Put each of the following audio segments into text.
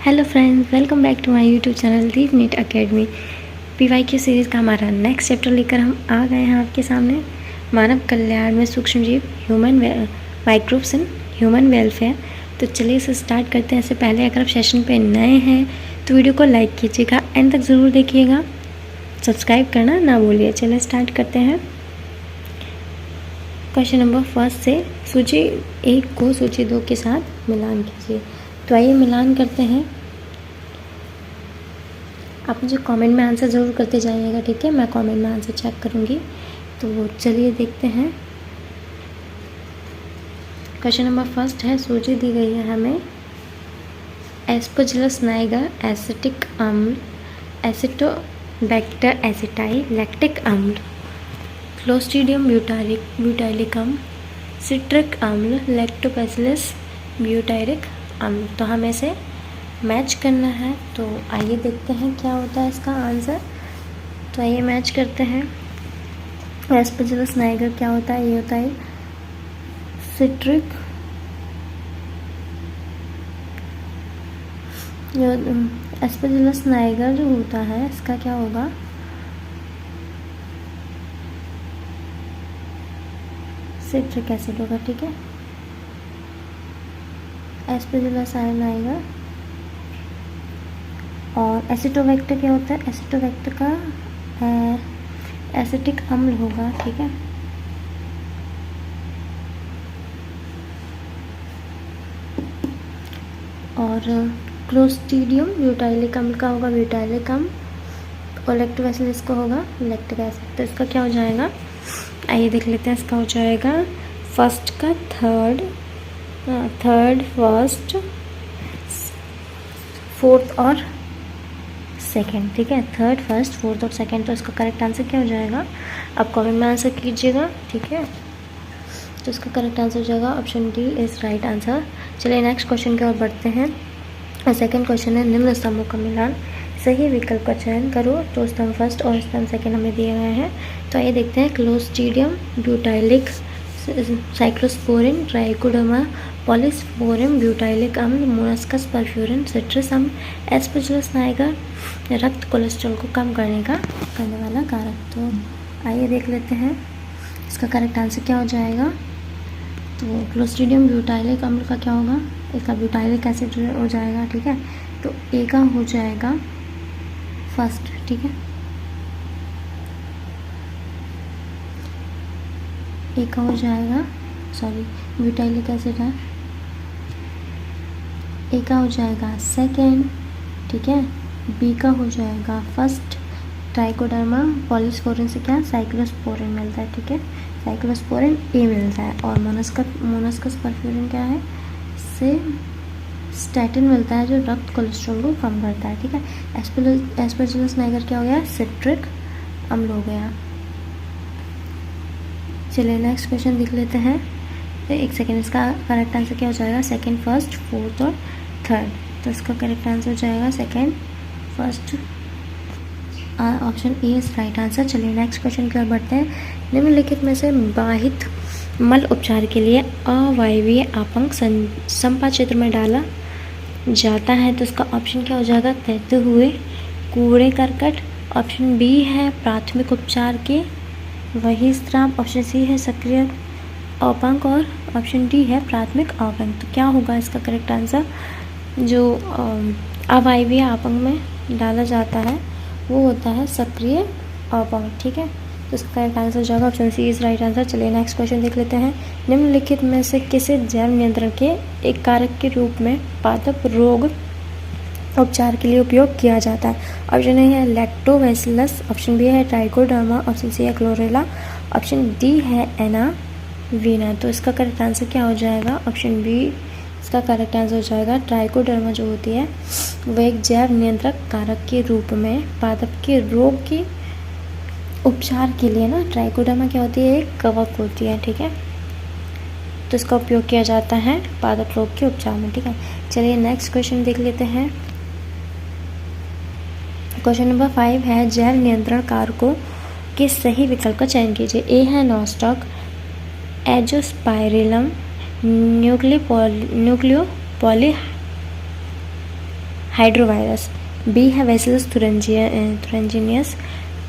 Hello friends, welcome back to my YouTube channel Deep NEET academy. PYQ series का हमारा next chapter लेकर हम आ गए हैं आपके सामने। मानव कल्याण में सूक्ष्म जीव, human microbes in human welfare. तो चलिए इसे स्टार्ट करते हैं। इससे पहले अगर आप सेशन पे नए हैं तो वीडियो को लाइक कीजिएगा, एंड तक ज़रूर देखिएगा, सब्सक्राइब करना ना भूलिए। चलिए स्टार्ट करते हैं। क्वेश्चन नंबर फर्स्ट से सूची 1 को सूची 2 के साथ मिलान कीजिए। तो आइए मिलान करते हैं। आप मुझे कमेंट में आंसर ज़रूर करते जाइएगा, ठीक है? मैं कमेंट में आंसर चेक करूँगी। तो चलिए देखते हैं। क्वेश्चन नंबर फर्स्ट है, सूची दी गई है हमें। एस्परजिलस नाइगर एसिटिक अम्ल, एसिटोबैक्टर एसिटाइल लैक्टिक अम्ल, क्लोस्ट्रीडियम ब्यूटाइलिकम, सिट्रिक अम्ल, लैक्टोबैसिलस ब्यूटाइरिक अम्ल। तो हमें इसे मैच करना है। तो आइए देखते हैं क्या होता है इसका आंसर। तो आइए मैच करते हैं। एस्परजिलस नाइगर क्या होता है? ये होता है सिट्रिक, जो एस्परजिलस नाइगर जो होता है इसका क्या होगा? सिट्रिक एसिड होगा, ठीक है? Aspergillus Niger. और एसिटोबैक्टर क्या होता है? एसिटोबैक्टर का एसिटिक अम्ल होगा, ठीक है? और क्लोस्ट्रीडियम ब्यूटाइलिक अम्ल का होगा ब्यूटाइलिक अम्ल, और लैक्टोबैसिलस का होगा लैक्टिक एसिड। तो इसका क्या हो जाएगा? आइए देख लेते हैं। इसका हो जाएगा फर्स्ट का थर्ड, फर्स्ट, फोर्थ और सेकेंड, ठीक है? थर्ड, फर्स्ट, फोर्थ और सेकेंड। तो इसका करेक्ट आंसर क्या हो जाएगा? आप कमेंट में आंसर कीजिएगा, ठीक है? तो इसका करेक्ट आंसर हो जाएगा option D is right answer. चलिए नेक्स्ट क्वेश्चन की ओर बढ़ते हैं। और सेकेंड क्वेश्चन है, निम्न स्तंभों का मिलान, सही विकल्प का चयन करो। तो स्तंभ फर्स्ट और स्तंभ सेकेंड हमें दिए गए हैं। तो आइए देखते हैं। क्लोस्ट्रीडियम ब्यूटाइलिक, साइक्लोस्पोरिन, ट्राइकोडर्मा, पॉलीस्पोरियम ब्यूटाइलिक अम्ल, मोलस्कस परफ्यूरिन, सिट्रस अम्ल, एस्परजिलस नाइगर रक्त कोलेस्ट्रॉल को कम करने वाला कारक। तो आइए देख लेते हैं इसका करेक्ट आंसर क्या हो जाएगा। तो क्लोस्ट्रीडियम ब्यूटाइलिक अम्ल का क्या होगा? इसका ब्यूटाइलिक एसिड हो जाएगा, ठीक है? तो ए का हो जाएगा फर्स्ट, ठीक है? ए का हो जाएगा, सॉरी ब्यूटाइलिक एसिड है, ए का हो जाएगा सेकेंड, ठीक है? बी का हो जाएगा फर्स्ट, ट्राइकोडर्मा पॉलीस्पोरिन से क्या साइक्लोस्पोरिन मिलता है, ठीक है? साइक्लोस्पोरिन ए मिलता है। और मोनस्कस परफ्यूरिन क्या है? से स्टैटिन मिलता है, जो रक्त कोलेस्ट्रॉल को कम करता है, ठीक है? एस्परजिलस नाइगर क्या हो गया? सिट्रिक अम्ल हो गया। चलिए नेक्स्ट क्वेश्चन देख लेते हैं। तो एक सेकेंड, इसका करेक्ट आंसर क्या हो जाएगा? सेकेंड, फर्स्ट, फोर्थ और थर्ड। तो इसका करेक्ट आंसर हो जाएगा second, first, option A is right answer. चलिए नेक्स्ट क्वेश्चन की ओर बढ़ते हैं। निम्नलिखित में से बाहित मल उपचार के लिए अवायवीय आपंग संपा क्षेत्र में डाला जाता है। तो इसका ऑप्शन क्या हो जाएगा? तैरते हुए कूड़े करकट, ऑप्शन बी है प्राथमिक उपचार के वही स्त्राव, ऑप्शन सी है सक्रिय अपंग, और ऑप्शन डी है प्राथमिक अपंग। तो क्या होगा इसका करेक्ट आंसर? जो अवायवीय अपंग में डाला जाता है वो होता है सक्रिय अपंग, ठीक है? तो इसका करेक्ट आंसर हो जाएगा option C is right answer. चलिए नेक्स्ट क्वेश्चन देख लेते हैं। निम्नलिखित में से किसे जैव नियंत्रण के एक कारक के रूप में पादप रोग उपचार के लिए उपयोग किया जाता है? ऑप्शन ए है लैक्टोबैसिलस, ऑप्शन बी है ट्राइकोडर्मा, ऑप्शन सी है क्लोरेला, ऑप्शन डी है एनावीना। तो इसका करेक्ट आंसर क्या हो जाएगा? ऑप्शन बी इसका करेक्ट आंसर हो जाएगा। ट्राइकोडर्मा जो होती है वो एक जैव नियंत्रक कारक के रूप में पादप के रोग के उपचार के लिए ना, ट्राइकोडर्मा क्या होती है? एक कवक होती है, ठीक है? तो इसका उपयोग किया जाता है पादप रोग के उपचार में, ठीक है? चलिए नेक्स्ट क्वेश्चन देख लेते हैं। क्वेश्चन नंबर 5 है, जैव नियंत्रण कारकों के सही विकल्प का चयन कीजिए। ए है Nostoc, Azospirillum, nucleopolyhedrovirus, B है Bacillus thuringiensis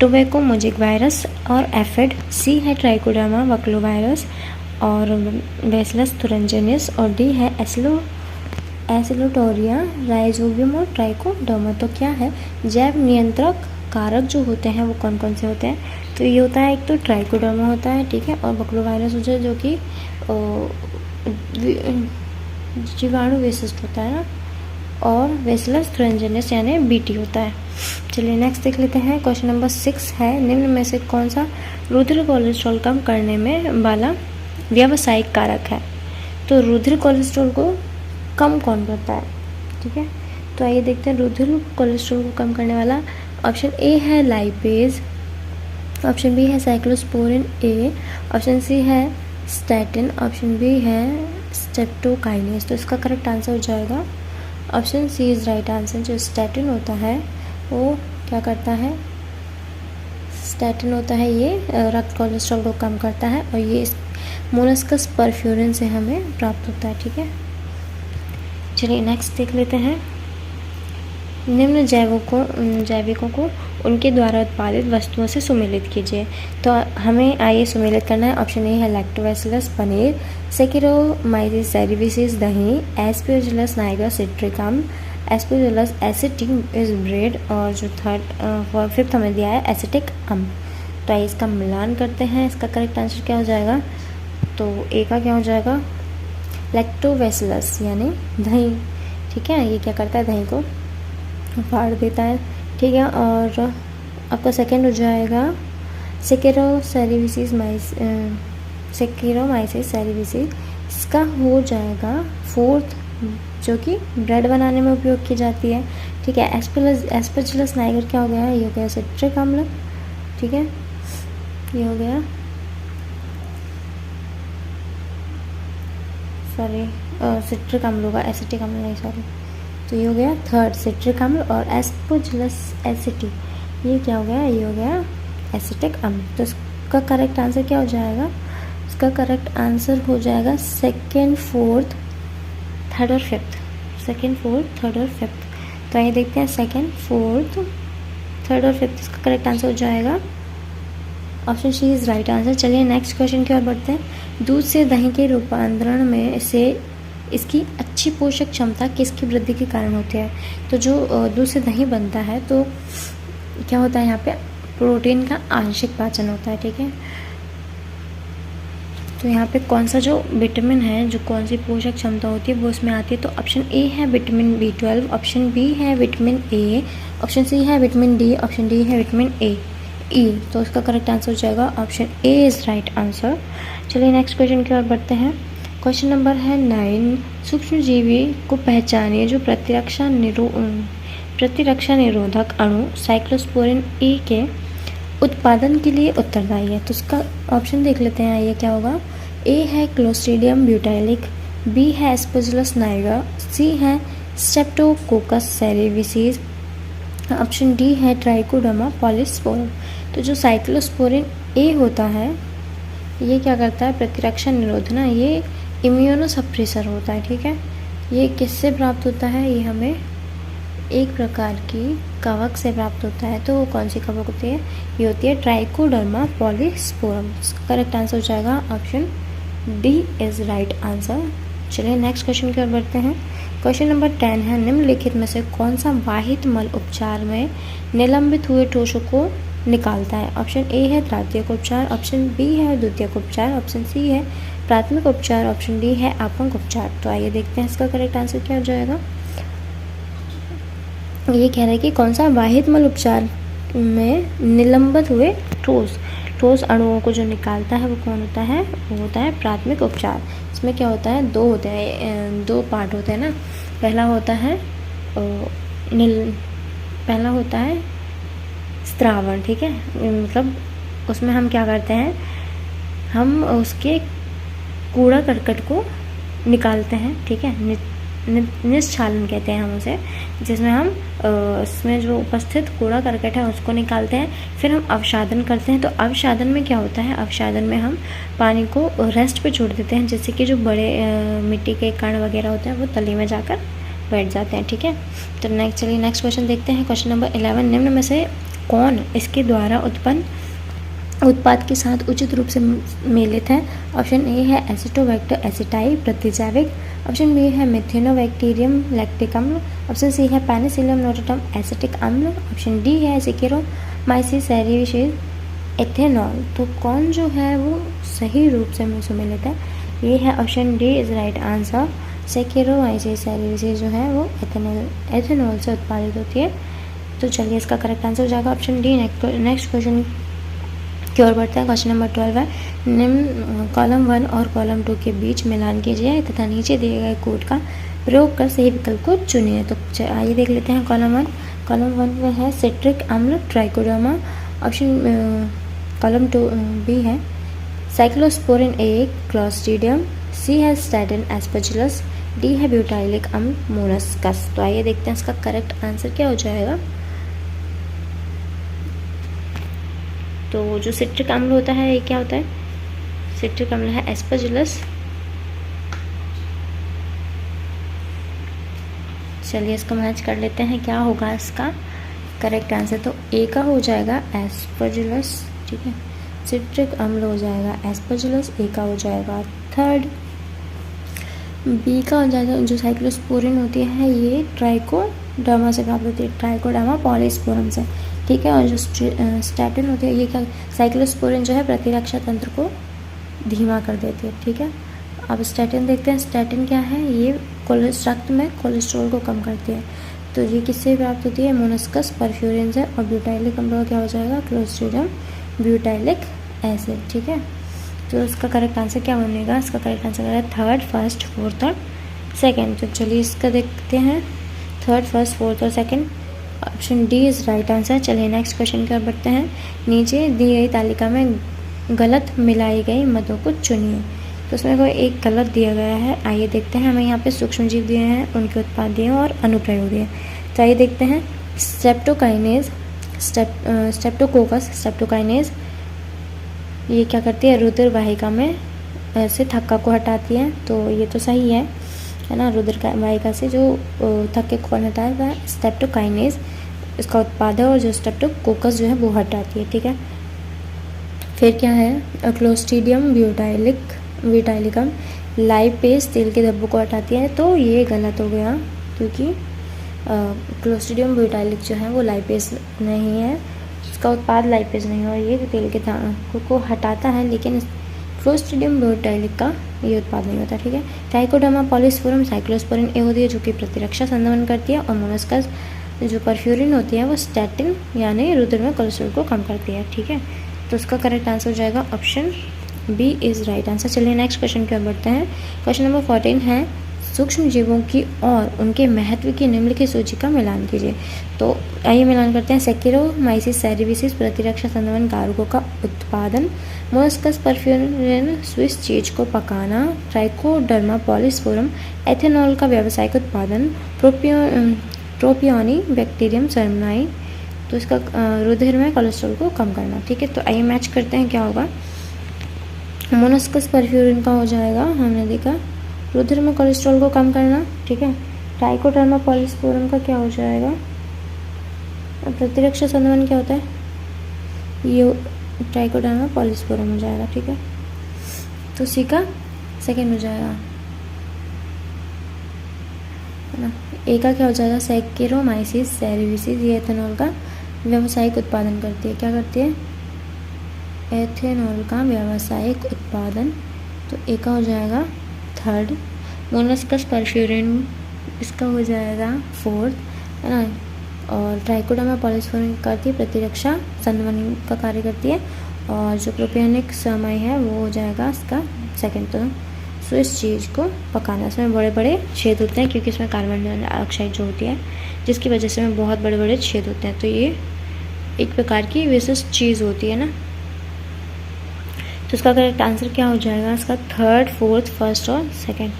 tobacco mosaic virus और एफिड, सी है ट्राइकोडर्मा वक्लोवायरस और बैसिलस थुरिंजियस और डी है एसिलोटोरिया राइजोबियम और ट्राइकोडर्मा। तो क्या है, जैव नियंत्रक कारक जो होते हैं वो कौन कौन से होते हैं, तो ये होता है एक तो ट्राइकोडर्मा होता है, ठीक है, और बक्लोवायरस होता है जो कि जीवाणु विशिष्ट होता है ना, और बैसिलस थुरिंजियस यानी बीटी होता है। चलिए नेक्स्ट देख लेते हैं। क्वेश्चन नंबर 6 है, निम्न में से कौन सा रुधिर कोलेस्ट्रॉल कम करने में वाला व्यावसायिक कारक है। तो रुधिर कोलेस्ट्रॉल को कम कौन करता है, ठीक है, तो आइए देखते हैं। रुधिर कोलेस्ट्रॉल को कम करने वाला ऑप्शन ए है लाइपेज, ऑप्शन बी है साइक्लोस्पोरिन ए, ऑप्शन सी है स्टैटिन, ऑप्शन बी है स्ट्रेप्टोकाइनेस। तो इसका करेक्ट आंसर हो जाएगा option C is right answer. जो स्टैटिन होता है वो क्या करता है, स्टैटिन होता है ये रक्त कोलेस्ट्रॉल को कम करता है और ये मोलस्कस परफ्यूरिन से हमें प्राप्त होता है, ठीक है। चलिए नेक्स्ट देख लेते हैं। निम्न जैविकों को उनके द्वारा उत्पादित वस्तुओं से सुमेलित कीजिए। तो हमें आइए सुमेलित करना है। ऑप्शन ए है लैक्टोबैसिलस पनीर, सेकेरोमाइसिस सेरेविसिस दही, एस्परजिलस नाइगर सिट्रिक अम्ल, एस्परजिलस एसिटिक इज ब्रेड और जो फिफ्थ हमें दिया है एसिटिक अम्ल। तो आइए इसका मिलान करते हैं। इसका करेक्ट आंसर क्या हो जाएगा, तो ए का क्या हो जाएगा, लैक्टोबैसिलस यानी दही, ठीक है, ये क्या करता है दही को फाड़ देता है, ठीक है। और आपका सेकंड हो जाएगा सेकेरोमाइसिस सेरेविसिस, इसका हो जाएगा फोर्थ जो कि ब्रेड बनाने में उपयोग की जाती है, ठीक है। एस्परजिलस नाइगर क्या हो गया, ये हो गया सिट्रिक अम्ल, ठीक है, ये हो गया सिट्रिक अम्ल होगा, एसिटिक अम्ल नहीं, सॉरी। तो ये हो गया थर्ड सिट्रिक अम्ल और एस्परजिलस एसिटिक, ये क्या हो गया, ये हो गया एसिटिक अम्ल। तो इसका करेक्ट आंसर क्या हो जाएगा, इसका करेक्ट आंसर हो जाएगा सेकेंड, फोर्थ, थर्ड और फिफ्थ, सेकेंड, फोर्थ, थर्ड और फिफ्थ। तो आइए देखते हैं सेकेंड, फोर्थ, थर्ड और फिफ्थ, इसका करेक्ट आंसर हो जाएगा option C is right answer. चलिए नेक्स्ट क्वेश्चन की ओर बढ़ते हैं। दूध से दही के रूपांतरण में से इसकी अच्छी पोषक क्षमता किसकी वृद्धि के कारण होती है। तो जो दूध से दही बनता है तो क्या होता है, यहाँ पे प्रोटीन का आंशिक पाचन होता है, ठीक है। तो यहाँ पे कौन सा जो विटामिन है, जो कौन सी पोषक क्षमता होती है वो इसमें आती है। तो ऑप्शन ए है विटामिन B12, ऑप्शन बी है विटामिन ए, ऑप्शन सी है विटामिन डी, ऑप्शन डी है विटामिन ई। तो इसका करेक्ट आंसर हो जाएगा option A is right answer. चलिए नेक्स्ट क्वेश्चन की ओर बढ़ते हैं। क्वेश्चन नंबर है 9, सूक्ष्मजीवी को पहचानिए जो प्रतिरक्षा निरोधक अणु साइक्लोस्पोरिन ए के उत्पादन के लिए उत्तरदायी है। तो इसका ऑप्शन देख लेते हैं, ये क्या होगा। ए है क्लोस्ट्रीडियम ब्यूटाइलिक, बी है एस्परजिलस नाइगर, सी है स्ट्रेप्टोकोकस सेरेविसिस, ऑप्शन डी है ट्राइकोडर्मा पॉलीस्पोरम। तो जो साइक्लोस्पोरिन ए होता है ये क्या करता है, प्रतिरक्षा निरोध ना, ये इम्यूनोसप्रेसर होता है, ठीक है। ये किससे प्राप्त होता है, ये हमें एक प्रकार की कवक से प्राप्त होता है। तो वो कौन सी कवक होती है, ये होती है ट्राइकोडर्मा पॉलीस्पोरम। करेक्ट आंसर हो जाएगा option D is right answer. चलिए नेक्स्ट क्वेश्चन की ओर बढ़ते हैं। क्वेश्चन नंबर 10 है, निम्नलिखित में से कौन सा वाहित मल उपचार में निलंबित हुए ठोसों को निकालता है। ऑप्शन ए है तृतीयक उपचार, ऑप्शन बी है द्वितीयक उपचार, ऑप्शन सी है प्राथमिक उपचार, ऑप्शन डी है आपंक उपचार। तो आइए देखते हैं इसका करेक्ट आंसर क्या हो जाएगा। ये कह रहा है कि कौन सा वाहित मल उपचार में निलंबित हुए ठोस अणुओं को जो निकालता है वो कौन होता है, वो होता है प्राथमिक उपचार। इसमें क्या होता है, दो पार्ट होते हैं ना। पहला होता है स्त्रावण, ठीक है, मतलब उसमें हम क्या करते हैं, हम उसके कूड़ा करकट को निकालते हैं, ठीक है, निश्चालन कहते हैं हम उसे, जिसमें हम उसमें जो उपस्थित कूड़ा करकट है उसको निकालते हैं। फिर हम अवसादन करते हैं। तो अवसादन में क्या होता है, अवसादन में हम पानी को रेस्ट पे छोड़ देते हैं, जिससे कि जो बड़े मिट्टी के कण वगैरह होते हैं वो तली में जाकर बैठ जाते हैं, ठीक है। तो नेक्स्ट चलिए नेक्स्ट क्वेश्चन देखते हैं। क्वेश्चन नंबर 11, निम्न में से कौन इसके द्वारा उत्पन्न उत्पाद के साथ उचित रूप से मेलित है? ऑप्शन ए है एसिटोबैक्टर एसिटाई प्रतिजैविक, ऑप्शन बी है मिथेनोबैक्टीरियम लैक्टिक अम्ल, ऑप्शन सी है पेनिसिलियम नोटाटम एसिटिक अम्ल, ऑप्शन डी है सेकेरोमाइसिस सेरेविसिस एथेनॉल। तो कौन जो है वो सही रूप से सुमेलित है? ये है option D is right answer. Saccharomyces cerevisiae जो है वो एथेनॉल से उत्पादित होती है। तो चलिए इसका करेक्ट आंसर हो जाएगा ऑप्शन डी। नेक्स्ट क्वेश्चन की ओर बढ़ते हैं। क्वेश्चन नंबर 12 है, निम्न कॉलम 1 और कॉलम 2 के बीच मिलान कीजिए तथा नीचे दिए गए कोड का प्रयोग कर सही विकल्प को चुनिए। तो आइए देख लेते हैं कॉलम 1। कॉलम 1 में है सिट्रिक अम्ल ट्राइकोडर्मा, ऑप्शन कॉलम 2 बी है साइक्लोस्पोरिन ए क्लोस्ट्रीडियम, सी है स्टैटिन एस्परजिलस, डी है ब्यूटाइलिक अम्ल मोलस्कस। तो आइए देखते हैं इसका करेक्ट आंसर क्या हो जाएगा। तो जो सिट्रिक अम्ल होता है ये क्या होता है? सिट्रिक अम्ल है एस्परजिलस। चलिए इसको मैच कर लेते हैं, क्या होगा इसका करेक्ट आंसर। तो ए का हो जाएगा एस्परजिलस, ठीक है, सिट्रिक अम्ल हो जाएगा एस्परजिलस, ए का हो जाएगा थर्ड। बी का हो जाएगा जो साइक्लोस्पोरिन होती है ये ट्राइकोडर्मा से प्राप्त होती है, ट्राइकोडर्मा पॉलीस्पोरम से, ठीक है। और जो स्टैटिन होती है ये क्या, साइक्लोस्पोरिन जो है प्रतिरक्षा तंत्र को धीमा कर देती है, ठीक है। अब स्टैटिन देखते हैं, स्टैटिन क्या है, ये रक्त में कोलेस्ट्रॉल को कम करती है। तो ये किससे प्राप्त होती है? मोलस्कस परफ्यूरिन से। और ब्यूटाइलिक अम्ल क्या हो जाएगा? क्लोस्ट्रीडियम ब्यूटाइलिक एसिड, ठीक है। तो इसका करेक्ट आंसर क्या बनेगा? इसका करेक्ट आंसर है थर्ड, फर्स्ट, फोर्थ और सेकेंड। तो चलिए इसका देखते हैं, थर्ड, फर्स्ट, फोर्थ और second. Option D is right answer. चलिए नेक्स्ट क्वेश्चन की ओर बढ़ते हैं। नीचे दी गई तालिका में गलत मिलाई गई मदों को चुनिए। तो उसमें कोई एक गलत दिया गया है, आइए देखते हैं। हमें यहाँ पे सूक्ष्मजीव दिए हैं, उनके उत्पाद दिए हैं और अनुप्रयोग दिए हैं। तो आइए देखते हैं। स्ट्रेप्टोकाइनेज, स्ट्रेप्टोकोकस स्ट्रेप्टोकाइनेज ये क्या करती है? रुधिर वाहिका में से थक्का को हटाती है। तो ये तो सही है ना, रुधिर वाहिका से जो थक्के को हटाता है स्ट्रेप्टोकाइनेज इसका उत्पाद है, और जो स्ट्रेप्टोकोकस जो है वो हटाती है, ठीक है। फिर क्या है? क्लोस्ट्रीडियम ब्यूटाइलिकम लाइपेज तेल के धब्बों को हटाती है। तो ये गलत हो गया, क्योंकि क्लोस्ट्रीडियम ब्यूटाइलिक जो है वो लाइपेज नहीं है, इसका उत्पाद लाइपेज नहीं है, और ये तेल के धब्बों को हटाता है, लेकिन क्लोस्ट्रीडियम ब्यूटाइलिक का ये उत्पाद नहीं होता, ठीक है। ट्राइकोडर्मा पॉलीस्पोरम साइक्लोस्पोरिन ए होती है जो कि प्रतिरक्षा संदमन करती है, और मोलस्कस जो परफ्यूरिन होती है वो स्टैटिन यानी रुधिर में कोलेस्ट्रॉल को कम करती है, ठीक है। तो उसका करेक्ट आंसर हो जाएगा option B is right answer. चलिए नेक्स्ट क्वेश्चन की ओर बढ़ते हैं। क्वेश्चन नंबर 14 है, सूक्ष्म जीवों की और उनके महत्व की निम्नलिखित सूची का मिलान कीजिए। तो आइए मिलान करते हैं। सेकेरोमाइसिस सेरेविसिस प्रतिरक्षा संदमन कारकों का उत्पादन, मोलस्कस परफ्यूरिन स्विस चीज को पकाना, ट्राइकोडर्मा पॉलीस्पोरम एथेनॉल का व्यावसायिक उत्पादन, प्रोपियोनी बैक्टीरियम सर्मनाई तो इसका रुधिर में कोलेस्ट्रॉल को कम करना, ठीक है। तो आइए मैच करते हैं क्या होगा। मोलस्कस परफ्यूरिन का हो जाएगा, हमने देखा रुधिर में कोलेस्ट्रॉल को कम करना, ठीक है। ट्राइकोडर्मा पॉलीस्पोरम का क्या हो जाएगा? प्रतिरक्षा संदमन क्या होता है? ये ट्राइकोडर्मा पॉलीस्पोरम हो जाएगा, ठीक है। तो सी का सेकेंड हो जाएगा, है ना। ए का क्या हो जाएगा? सेकेरोमाइसिस सेरेविसिस ये एथेनॉल का व्यावसायिक उत्पादन करती है, क्या करती है? एथेनॉल का व्यावसायिक उत्पादन। तो ए का हो जाएगा थर्ड। मोलस्कस परफ्यूरिन इसका हो जाएगा फोर्थ, है ना। और ट्राइकोडर्मा पॉलीस्पोरम करती है प्रतिरक्षा संदमन का कार्य करती है, और जो प्रोपियोनिक समय है वो हो जाएगा इसका सेकेंड। तो स्विस चीज़ को पकाना, इसमें बड़े बड़े छेद होते हैं क्योंकि इसमें कार्बन डाइऑक्साइड जो होती है जिसकी वजह से में बहुत बड़े बड़े छेद होते हैं। तो ये एक प्रकार की विशिष्ट चीज़ होती है ना। तो इसका करेक्ट आंसर क्या हो जाएगा? इसका थर्ड, फोर्थ, फर्स्ट और सेकेंड।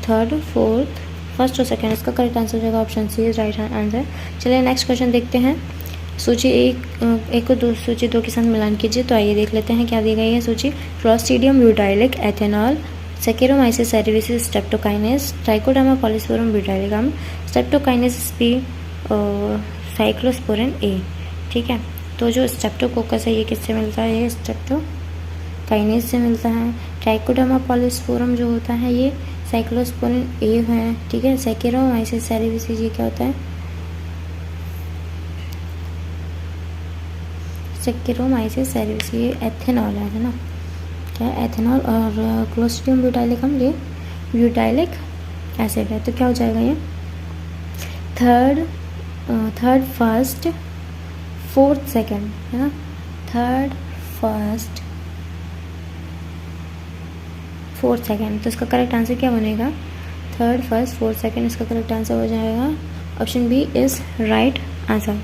थर्ड, फोर्थ, फर्स्ट और सेकेंड इसका करेक्ट आंसर हो जाएगा option C is right answer. चलिए नेक्स्ट क्वेश्चन देखते हैं। सूची एक और सूची 2 के साथ मिलान कीजिए। तो आइए देख लेते हैं क्या दी गई है सूची। Clostridium butylicum ethanol Saccharomyces cerevisiae, streptokinase, Trichoderma polysporum butyrilicum, Streptokinase B, Cyclosporin A। ठीक है, तो जो स्ट्रेप्टोकोकस है ये किससे मिलता है? ये स्ट्रेप्टोकाइनेज से मिलता है। ट्राइकोडर्मा पॉलीस्पोरम जो होता है ये साइक्लोस्पोरिन ए है। ठीक है, सैकेरोमाइसिस सेरेविसिस ये क्या होता है? सैकेरोमाइसिस सेरेविसिस ये एथेनॉल है ना, क्या है? एथेनॉल। और क्लोस्ट्रिडियम ब्यूटाइलिकम ये ब्यूटाइलिक एसिड है। तो क्या हो जाएगा ये? थर्ड फर्स्ट फोर्थ सेकेंड है ना, थर्ड फर्स्ट फोर्थ सेकेंड। तो इसका करेक्ट आंसर क्या बनेगा? थर्ड फर्स्ट फोर्थ सेकेंड इसका करेक्ट आंसर हो जाएगा। Option B is right answer.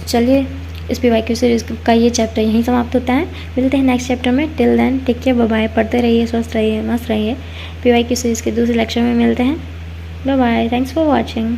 चलिए, इस PYQ सीरीज़ का ये चैप्टर यहीं समाप्त होता है। मिलते हैं नेक्स्ट चैप्टर में। Till then take care, bye bye. पढ़ते रहिए, स्वस्थ रहिए, मस्त रहिए। PYQ सीरीज़ के दूसरे लेक्चर में मिलते हैं। Bye bye, thanks for watching.